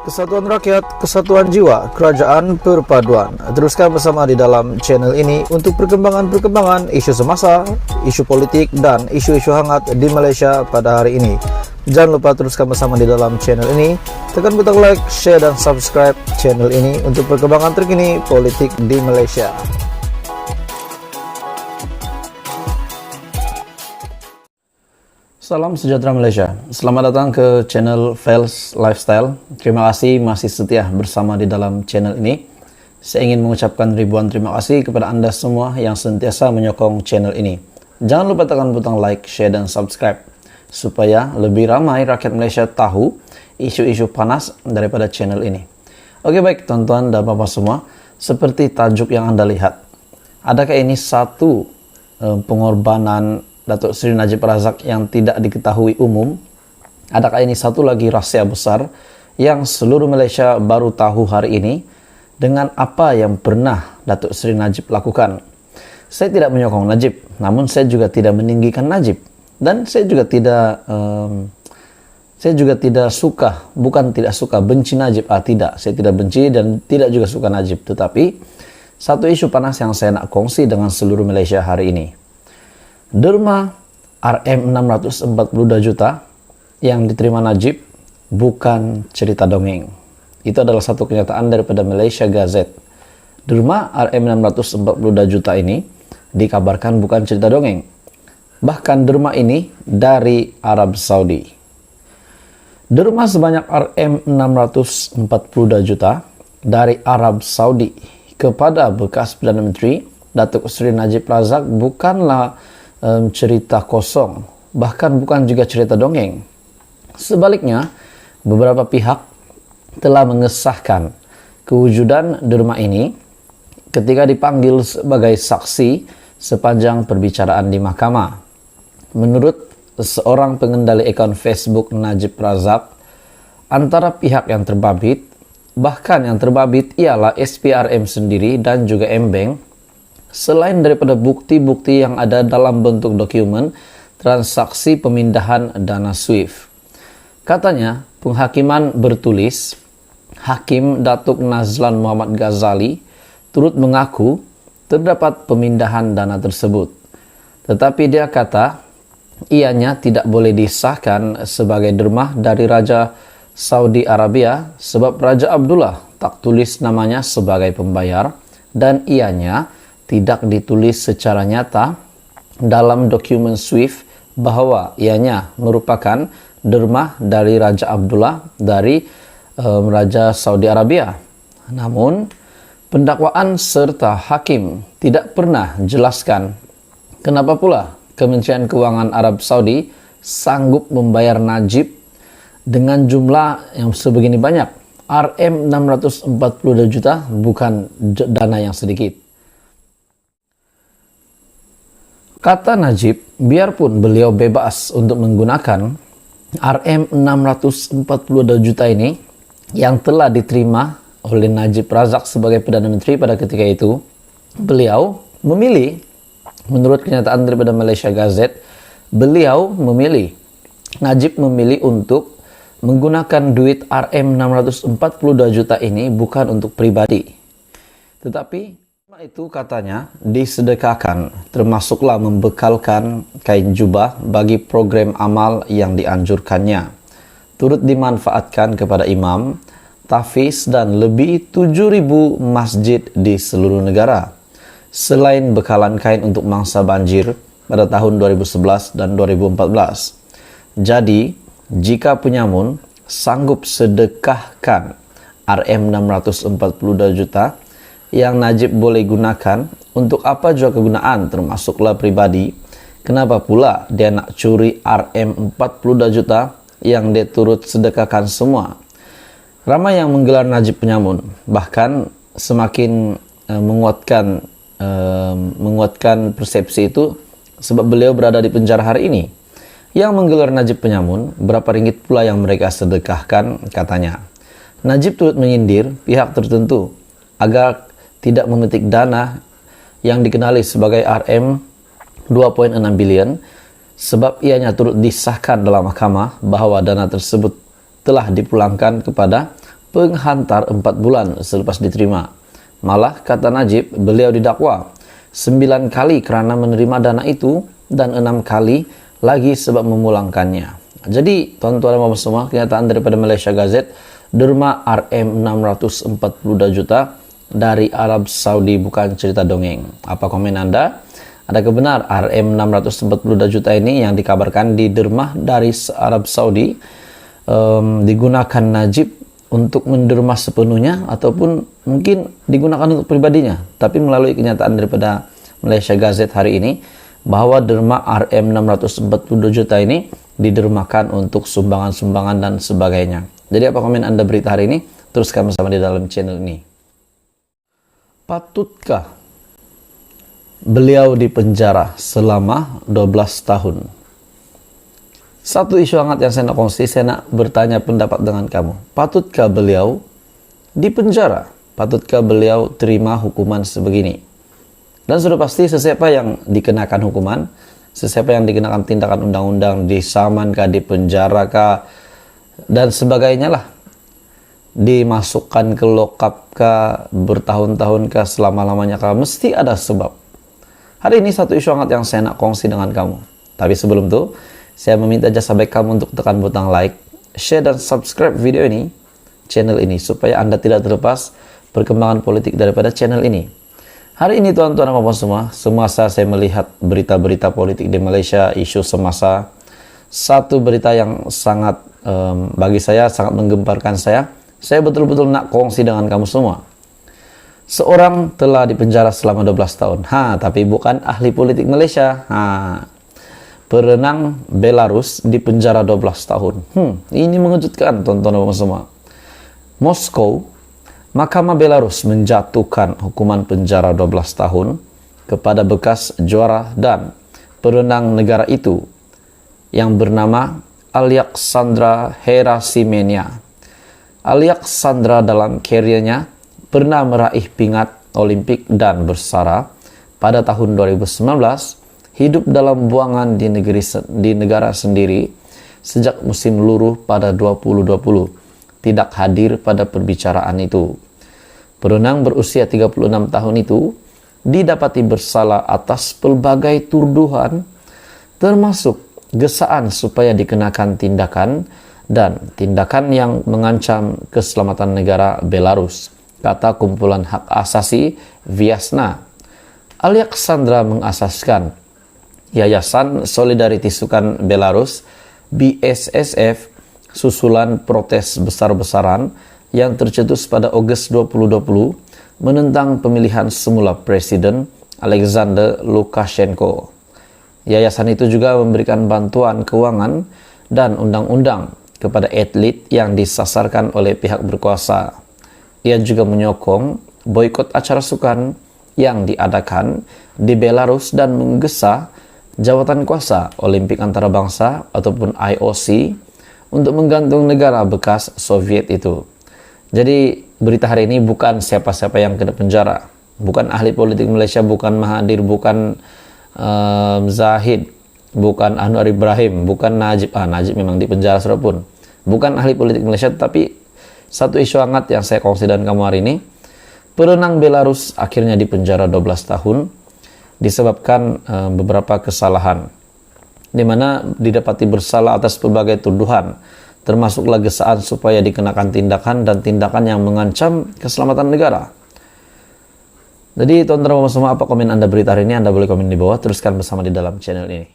Kesatuan rakyat, kesatuan jiwa, kerajaan perpaduan. Teruskan bersama di dalam channel ini untuk perkembangan-perkembangan isu semasa, isu politik, dan isu-isu hangat di Malaysia pada hari ini. Jangan lupa teruskan bersama di dalam channel ini. Tekan butang like, share, dan subscribe channel ini untuk perkembangan terkini politik di Malaysia. Salam sejahtera Malaysia. Selamat datang ke channel Fels Lifestyle. Terima kasih masih setia bersama di dalam channel ini. Saya ingin mengucapkan ribuan terima kasih kepada Anda semua yang sentiasa menyokong channel ini. Jangan lupa tekan butang like, share, dan subscribe supaya lebih ramai rakyat Malaysia tahu isu-isu panas daripada channel ini. Oke, baik tuan-tuan dan bapak semua, seperti tajuk yang Anda lihat, adakah ini satu pengorbanan Datuk Seri Najib Razak yang tidak diketahui umum? Adakah ini satu lagi rahasia besar yang seluruh Malaysia baru tahu hari ini dengan apa yang pernah Datuk Seri Najib lakukan? Saya tidak menyokong Najib, namun saya juga tidak meninggikan Najib, dan saya juga tidak suka, bukan tidak suka, benci Najib. Tidak, saya tidak benci dan tidak juga suka Najib. Tetapi satu isu panas yang saya nak kongsi dengan seluruh Malaysia hari ini. Derma RM642 juta yang diterima Najib bukan cerita dongeng. Itu adalah satu kenyataan daripada Malaysia Gazette. Derma RM642 juta ini dikabarkan bukan cerita dongeng. Bahkan derma ini dari Arab Saudi. Derma sebanyak RM642 juta dari Arab Saudi kepada bekas Perdana Menteri Datuk Seri Najib Razak bukanlah cerita kosong, bahkan bukan juga cerita dongeng. Sebaliknya, beberapa pihak telah mengesahkan kewujudan derma ini ketika dipanggil sebagai saksi sepanjang perbicaraan di mahkamah. Menurut seorang pengendali akaun Facebook Najib Razak, antara pihak yang terbabit, bahkan yang terbabit ialah SPRM sendiri dan juga M-Bank, selain daripada bukti-bukti yang ada dalam bentuk dokumen transaksi pemindahan dana SWIFT. Katanya, penghakiman bertulis, Hakim Datuk Nazlan Muhammad Ghazali turut mengaku terdapat pemindahan dana tersebut. Tetapi dia kata, ianya tidak boleh disahkan sebagai derma dari Raja Saudi Arabia sebab Raja Abdullah tak tulis namanya sebagai pembayar dan ianya tidak ditulis secara nyata dalam dokumen SWIFT bahwa ianya merupakan derma dari Raja Abdullah dari Raja Saudi Arabia. Namun, pendakwaan serta hakim tidak pernah jelaskan kenapa pula Kementerian Keuangan Arab Saudi sanggup membayar Najib dengan jumlah yang sebegini banyak. RM642 juta bukan dana yang sedikit. Kata Najib, biarpun beliau bebas untuk menggunakan RM642 juta ini yang telah diterima oleh Najib Razak sebagai Perdana Menteri pada ketika itu, beliau memilih, menurut kenyataan daripada Malaysia Gazette, Najib memilih untuk menggunakan duit RM642 juta ini bukan untuk pribadi. Tetapi itu katanya disedekahkan, termasuklah membekalkan kain jubah bagi program amal yang dianjurkannya. Turut dimanfaatkan kepada imam, tahfiz dan lebih 7.000 masjid di seluruh negara. Selain bekalan kain untuk mangsa banjir pada tahun 2011 dan 2014. Jadi, jika penyamun sanggup sedekahkan RM642 juta yang Najib boleh gunakan untuk apa jua kegunaan termasuklah pribadi, kenapa pula dia nak curi RM42 juta yang dia turut sedekahkan semua? Ramai yang menggelar Najib penyamun, bahkan semakin menguatkan persepsi itu sebab beliau berada di penjara hari ini. Yang menggelar Najib penyamun, berapa ringgit pula yang mereka sedekahkan katanya. Najib turut menyindir pihak tertentu agar tidak memetik dana yang dikenali sebagai RM 2.6 bilion sebab ianya turut disahkan dalam mahkamah bahwa dana tersebut telah dipulangkan kepada penghantar 4 bulan selepas diterima. Malah, kata Najib, beliau didakwa 9 kali karena menerima dana itu dan 6 kali lagi sebab memulangkannya. Jadi, tuan-tuan dan puan semua, kenyataan daripada Malaysia Gazette, derma RM 642 juta dari Arab Saudi bukan cerita dongeng. Apa komen Anda? Adakah benar RM 642 juta ini yang dikabarkan di derma dari Arab Saudi digunakan Najib untuk menderma sepenuhnya ataupun mungkin digunakan untuk pribadinya? Tapi melalui kenyataan daripada Malaysia Gazette hari ini, bahwa derma RM 642 juta ini didermakan untuk sumbangan-sumbangan dan sebagainya. Jadi apa komen Anda berita hari ini? Teruskan bersama di dalam channel ini. Patutkah beliau dipenjara selama 12 tahun? Satu isu hangat yang saya nak kongsi, saya nak bertanya pendapat dengan kamu. Patutkah beliau dipenjara? Patutkah beliau terima hukuman sebegini? Dan sudah pasti sesiapa yang dikenakan hukuman, sesiapa yang dikenakan tindakan undang-undang, disamankah, dipenjarakah, dan sebagainya lah, dimasukkan ke lokap kah, bertahun-tahun kah, selama-lamanya kah, mesti ada sebab. Hari ini satu isu hangat yang saya nak kongsi dengan kamu. Tapi sebelum itu, saya meminta jasa baik kamu untuk tekan butang like, share dan subscribe video ini, channel ini, supaya Anda tidak terlepas perkembangan politik daripada channel ini. Hari ini tuan-tuan dan puan semasa saya melihat berita-berita politik di Malaysia, isu semasa, satu berita yang sangat bagi saya sangat menggemparkan saya betul-betul nak kongsi dengan kamu semua. Seorang telah dipenjara selama 12 tahun. Tapi bukan ahli politik Malaysia. Perenang Belarus dipenjara 12 tahun. Ini mengejutkan tuan-tuan dan puan semua. Moskow, Mahkamah Belarus menjatuhkan hukuman penjara 12 tahun kepada bekas juara dan perenang negara itu yang bernama Alexandra Herasimenia. Alexandra dalam karirnya pernah meraih pingat Olimpik dan bersara pada tahun 2019, hidup dalam buangan di negara sendiri sejak musim luruh pada 2020, tidak hadir pada perbicaraan itu. Perenang berusia 36 tahun itu didapati bersalah atas pelbagai tuduhan, termasuk gesaan supaya dikenakan tindakan yang mengancam keselamatan negara Belarus, kata kumpulan hak asasi Viasna. Alexandra mengasaskan Yayasan Solidarity Sukan Belarus BSSF susulan protes besar-besaran yang tercetus pada Ogos 2020 menentang pemilihan semula Presiden Alexander Lukashenko. Yayasan itu juga memberikan bantuan keuangan dan undang-undang kepada atlet yang disasarkan oleh pihak berkuasa. Ia juga menyokong boikot acara sukan yang diadakan di Belarus dan menggesa jawatan kuasa Olimpik Antarabangsa ataupun IOC untuk menggantung negara bekas Soviet itu. Jadi berita hari ini bukan siapa-siapa yang kena penjara, bukan ahli politik Malaysia, bukan Mahathir, bukan Zahid, bukan Anwar Ibrahim, bukan Najib. Najib memang dipenjara sudah pun. Bukan ahli politik Malaysia, tapi satu isu hangat yang saya kongsi dengan kamu hari ini. Perenang Belarus akhirnya dipenjara 12 tahun disebabkan beberapa kesalahan, di mana didapati bersalah atas berbagai tuduhan, termasuklah gesaan supaya dikenakan tindakan yang mengancam keselamatan negara. Jadi tuan-tuan semua, apa komen Anda berita hari ini? Anda boleh komen di bawah. Teruskan bersama di dalam channel ini.